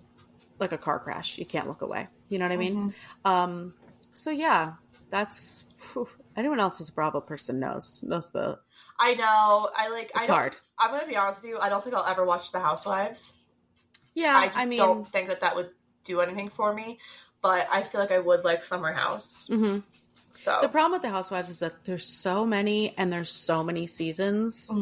like a car crash. You can't look away. You know what I mean? So yeah, that's, anyone else who's a Bravo person knows the. I know. It's hard. I'm going to be honest with you. I don't think I'll ever watch The Housewives. Yeah. I just don't think that would do anything for me, but I feel like I would like Summer House. So the problem with The Housewives is that there's so many and there's so many seasons.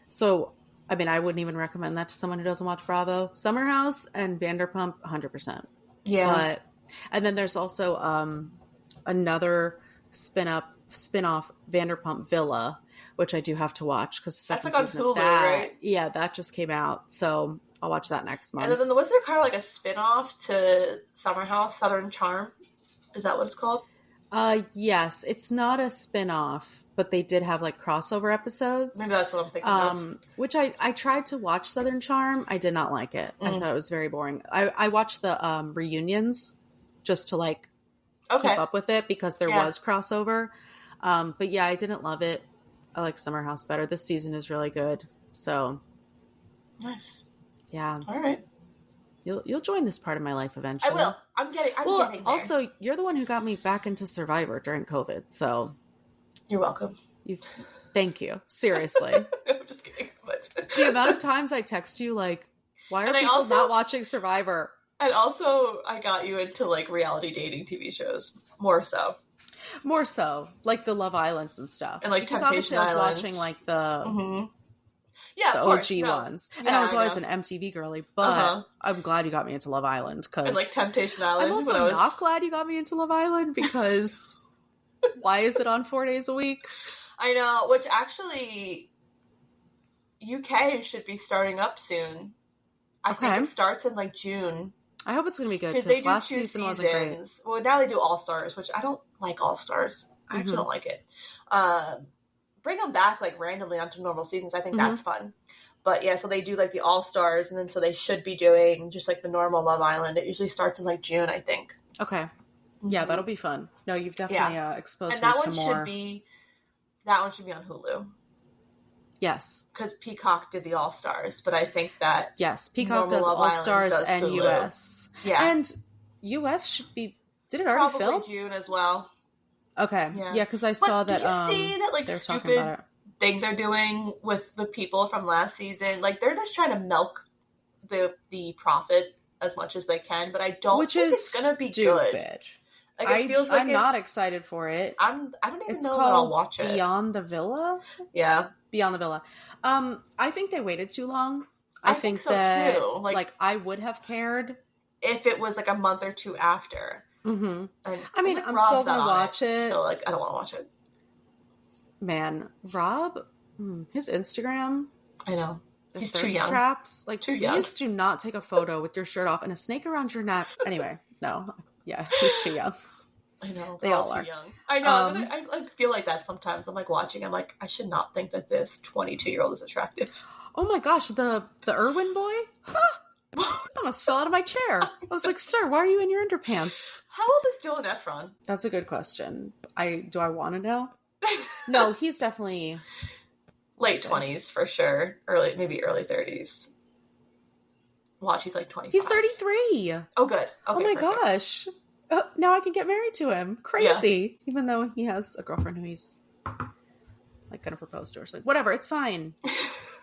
So, I mean, I wouldn't even recommend that to someone who doesn't watch Bravo. Summer House and Vanderpump, 100%. Yeah. And then there's also another spin-off Vanderpump Villa, which I do have to watch because the second season of that, right? Yeah, that just came out, so I'll watch that next month. And then was there kind of like a spin-off to Summer House, Southern Charm? Is that what it's called? Yes, it's not a spin-off, but they did have like crossover episodes. Maybe that's what I'm thinking of. Which I tried to watch Southern Charm. I did not like it. I thought it was very boring. I watched the reunions just to like keep up with it because there was crossover. But yeah, I didn't love it. I like Summer House better. This season is really good. So nice. Yeah. All right. You'll join this part of my life eventually. I will. I'm getting there. Also, you're the one who got me back into Survivor during COVID, so you're welcome. Thank you. Seriously. I'm just kidding. But the amount of times I text you like, why are people not watching Survivor? And also, I got you into like reality dating TV shows more so. Like the Love Islands and stuff. And like because Temptation obviously Island. I was watching like the the OG ones. And I was always an MTV girly, but I'm glad you got me into Love Island. And like Temptation Island. I'm also not glad you got me into Love Island because why is it on 4 days a week? I know, which actually UK should be starting up soon. I think it starts in like June. I hope it's going to be good because last season wasn't great. Well, now they do All Stars, which I don't like All Stars. I actually don't like it. Bring them back like randomly onto normal seasons. I think that's fun. But yeah, so they do like the All Stars, and then so they should be doing just like the normal Love Island. It usually starts in like June, I think. Okay. Yeah, that'll be fun. No, you've definitely exposed and that me to more. That one should be on Hulu. Yes. Because Peacock did the All Stars, but I think that Peacock does All Stars and Hulu. US. Yeah. And US should be, did it already film? Probably June as well. Okay. Yeah, because I saw that. Did you see that like stupid thing they're doing with the people from last season? Like they're just trying to milk the profit as much as they can, but I don't think it's gonna be good. Like it feels like I'm not excited for it. I don't even know if I'll watch it. Beyond the Villa? Yeah. Beyond the Villa. I think they waited too long. I think so that, too. Like I would have cared if it was like a month or two after. Mm-hmm. I mean, I'm still gonna watch it. So like I don't want to watch it. Man, Rob, his Instagram. I know. He's too young. Traps. Like too young. Please do not take a photo with your shirt off and a snake around your neck. Anyway, no. Yeah, he's too young. I know. They all are. Too young. I know. I like feel like that sometimes. I'm like watching. I'm like, I should not think that this 22-year-old is attractive. Oh my gosh, the Irwin boy? Huh. I almost fell out of my chair. I was like, sir, why are you in your underpants? How old is Dylan Efron? That's a good question. Do I want to know? No, he's definitely late 20s for sure. Maybe early 30s. Watch, he's like 25. He's 33. Oh, good. Okay, oh my perfect. gosh. Now I can get married to him. Crazy. Yeah. Even though he has a girlfriend who he's like going to propose to or something. Whatever, it's fine.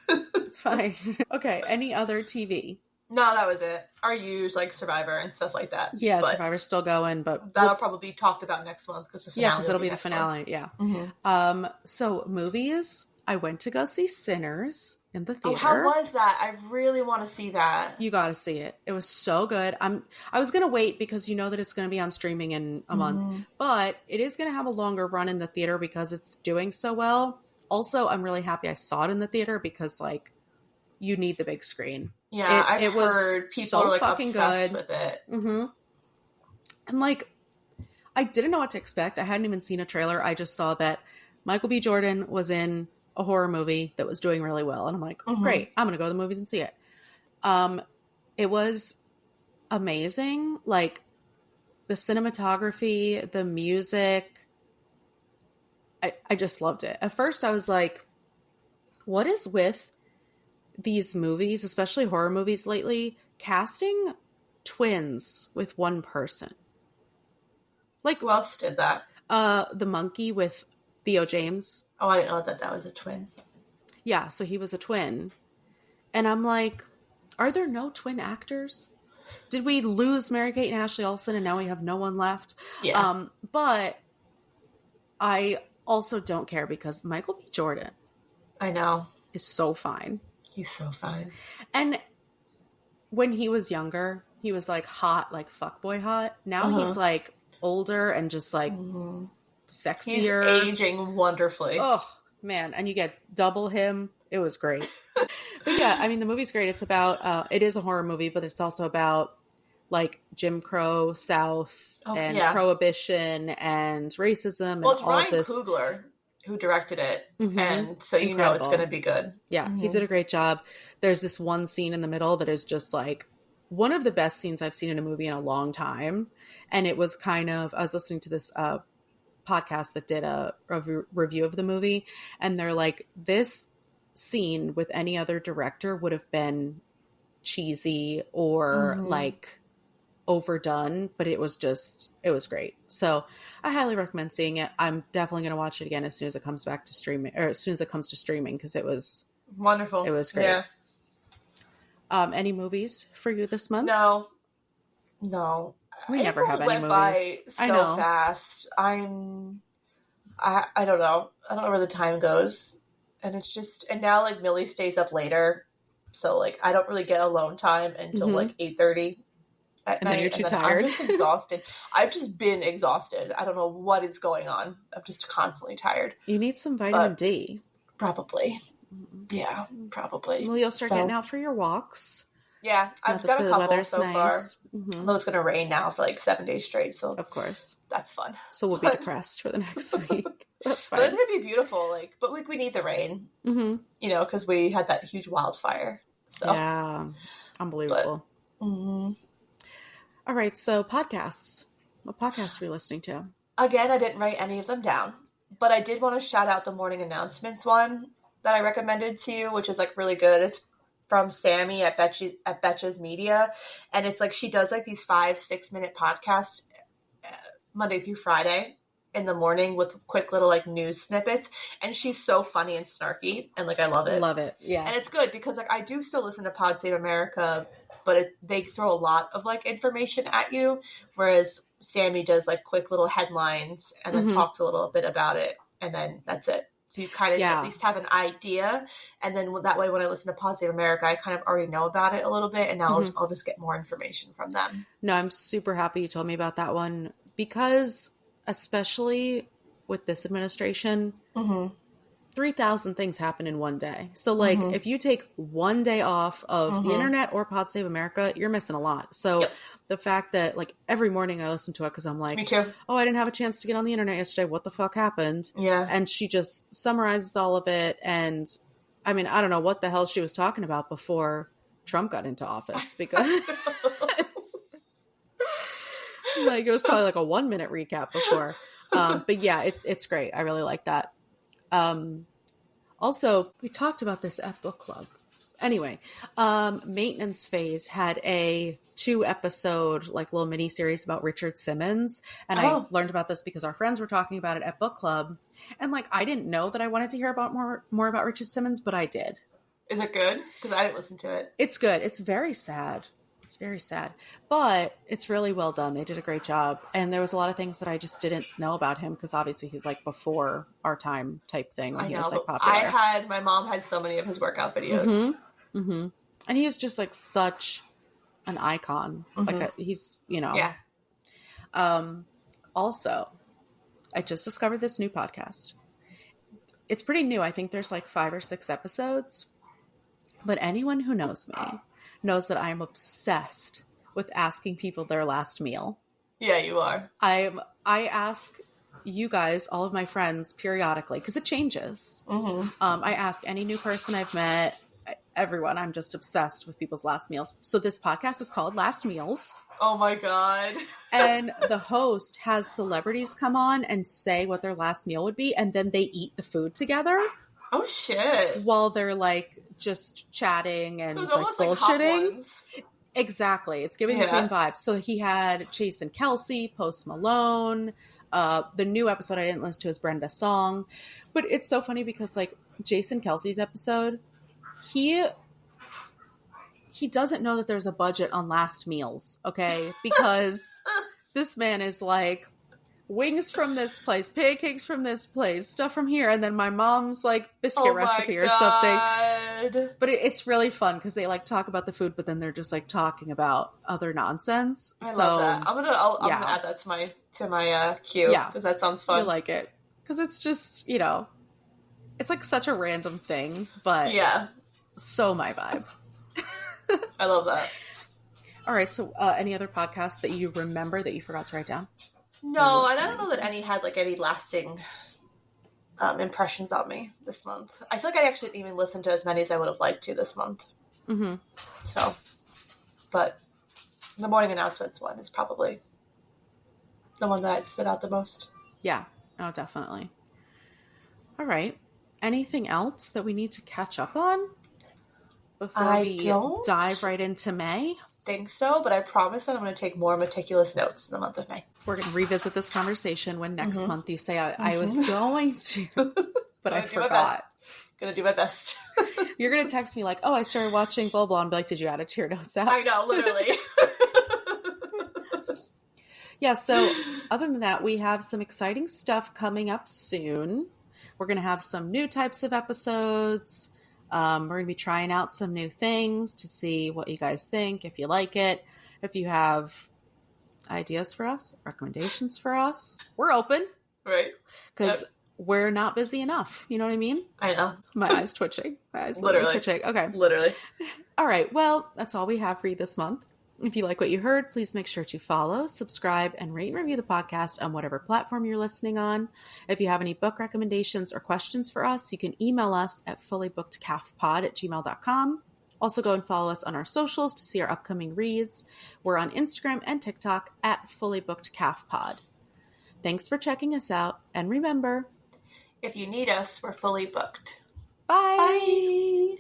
It's fine. Okay, any other TV? No, that was it. Our use like Survivor and stuff like that. Yeah, Survivor's still going, but that'll probably be talked about next month because it'll be the finale. Month. Yeah. Mm-hmm. So movies. I went to go see Sinners in the theater. Oh, how was that? I really want to see that. You got to see it. It was so good. I was gonna wait because you know that it's gonna be on streaming in a month, but it is gonna have a longer run in the theater because it's doing so well. Also, I'm really happy I saw it in the theater because like you need the big screen. Yeah, I've heard people so are like fucking obsessed good with it. Mm-hmm. And like, I didn't know what to expect. I hadn't even seen a trailer. I just saw that Michael B. Jordan was in a horror movie that was doing really well. And I'm like, great, I'm going to go to the movies and see it. It was amazing. Like the cinematography, the music, I just loved it. At first I was like, what is with these movies, especially horror movies lately, casting twins with one person? Like, who else did that? The monkey with Theo James. Oh, I didn't know that was a twin. Yeah, so he was a twin. And I'm like, are there no twin actors? Did we lose Mary-Kate and Ashley Olsen and now we have no one left? Yeah. But I also don't care because Michael B. Jordan, I know, is so fine. He's so fine. And when he was younger, he was like hot, like fuckboy hot. Now he's like older and just like sexier. He's aging wonderfully. Oh man, and you get double him. It was great. But yeah, I mean the movie's great. It's about it is a horror movie, but it's also about like Jim Crow South and prohibition and racism and it's all Ryan this. Coogler who directed it, and so you know it's going to be good. Yeah, he did a great job. There's this one scene in the middle that is just like one of the best scenes I've seen in a movie in a long time. And it was kind of, I was listening to this podcast that did a review of the movie, and they're like, this scene with any other director would have been cheesy or like overdone, but it was great. So I highly recommend seeing it. I'm definitely going to watch it again as soon as it comes back to streaming, or as soon as it comes to streaming, because it was wonderful. It was great. Yeah. Any movies for you this month? No. We never have any movies. By so I know. Fast. I don't know. I don't know where the time goes, and it's just, and now like Millie stays up later, so like I don't really get alone time until like 8:30 at night. Then you're too tired. I'm just exhausted. I've just been exhausted. I don't know what is going on. I'm just constantly tired. You need some vitamin D. Probably. Yeah, probably. Well, you'll start getting out for your walks. Yeah, I've got a couple so far. Mm-hmm. Although it's going to rain now for like 7 days straight, so of course that's fun. So we'll be depressed for the next week. That's fine. But it's going to be beautiful. Like, but we need the rain, you know, because we had that huge wildfire. So yeah, unbelievable. But, all right, so podcasts. What podcasts are you listening to? Again, I didn't write any of them down, but I did want to shout out the morning announcements one that I recommended to you, which is like really good. It's from Sammy at Betches Media, and it's like she does like these 5-6 minute podcasts Monday through Friday in the morning with quick little like news snippets, and she's so funny and snarky, and like I love it. Yeah, and it's good because like I do still listen to Pod Save America, but they throw a lot of like information at you, whereas Sammy does like quick little headlines and then talks a little bit about it, and then that's it. So you kind of at least have an idea, and then that way when I listen to Pod Save America, I kind of already know about it a little bit, and now I'll just get more information from them. No, I'm super happy you told me about that one, because especially with this administration, 3,000 things happen in one day. So like if you take one day off of the internet or Pod Save America, you're missing a lot. So the fact that like every morning I listen to it because I'm like, me too. Oh, I didn't have a chance to get on the internet yesterday. What the fuck happened? Yeah. And she just summarizes all of it. And I mean, I don't know what the hell she was talking about before Trump got into office, because like it was probably like a 1 minute recap before. But yeah, it's great. I really like that. Also, we talked about this at book club. Anyway, Maintenance Phase had a 2-episode like little mini series about Richard Simmons, and I learned about this because our friends were talking about it at book club, and like I didn't know that I wanted to hear about more about Richard Simmons, but I did. Is it good? Because I didn't listen to it. It's good. It's very sad. It's very sad, but it's really well done. They did a great job, and there was a lot of things that I just didn't know about him because obviously he's like before our time type thing when he was like popular. My mom had so many of his workout videos, and he was just like such an icon. Like he's, you know, Also, I just discovered this new podcast. It's pretty new. I think there's like 5 or 6 episodes, but anyone who knows me knows that I'm obsessed with asking people their last meal. Yeah, you are. I ask you guys, all of my friends, periodically, because it changes. I ask any new person I've met, everyone. I'm just obsessed with people's last meals. So this podcast is called Last Meals. Oh my God. And the host has celebrities come on and say what their last meal would be, and then they eat the food together. Oh shit. While they're like just chatting and like bullshitting. Like exactly. It's giving the same vibes. So he had Chase and Kelsey, Post Malone. The new episode I didn't listen to is Brenda Song. But it's so funny because like Jason Kelsey's episode, he doesn't know that there's a budget on last meals, okay? Because this man is like, wings from this place, pancakes from this place, stuff from here, and then my mom's like biscuit recipe or something. But it's really fun because they like talk about the food, but then they're just like talking about other nonsense. I love that. I'm gonna add that to my queue because that sounds fun. I like it because it's just, you know, it's like such a random thing, but so my vibe. I love that. All right, so any other podcasts that you remember that you forgot to write down? No, and I don't know that any had like any lasting impressions on me this month. I feel like I actually didn't even listen to as many as I would have liked to this month. So, but the morning announcements one is probably the one that stood out the most. Yeah, oh, definitely. All right. Anything else that we need to catch up on before we dive right into May? Think so, but I promise that I'm going to take more meticulous notes in the month of May. We're going to revisit this conversation when next month you say I was going to, but I forgot. Gonna do my best. You're going to text me like, oh, I started watching blah blah, and be like, did you add it to your notes app? I know, literally. Yeah, so other than that, we have some exciting stuff coming up soon. We're going to have some new types of episodes. We're going to be trying out some new things to see what you guys think, if you like it. If you have ideas for us, recommendations for us, we're open. Right. Because we're not busy enough. You know what I mean? I know. My eye's twitching. My eyes literally twitching. Okay. Literally. All right. Well, that's all we have for you this month. If you like what you heard, please make sure to follow, subscribe, and rate and review the podcast on whatever platform you're listening on. If you have any book recommendations or questions for us, you can email us at fullybookedcalfpod@gmail.com. Also go and follow us on our socials to see our upcoming reads. We're on Instagram and TikTok at fullybookedcalfpod. Thanks for checking us out, and remember, if you need us, we're fully booked. Bye! Bye!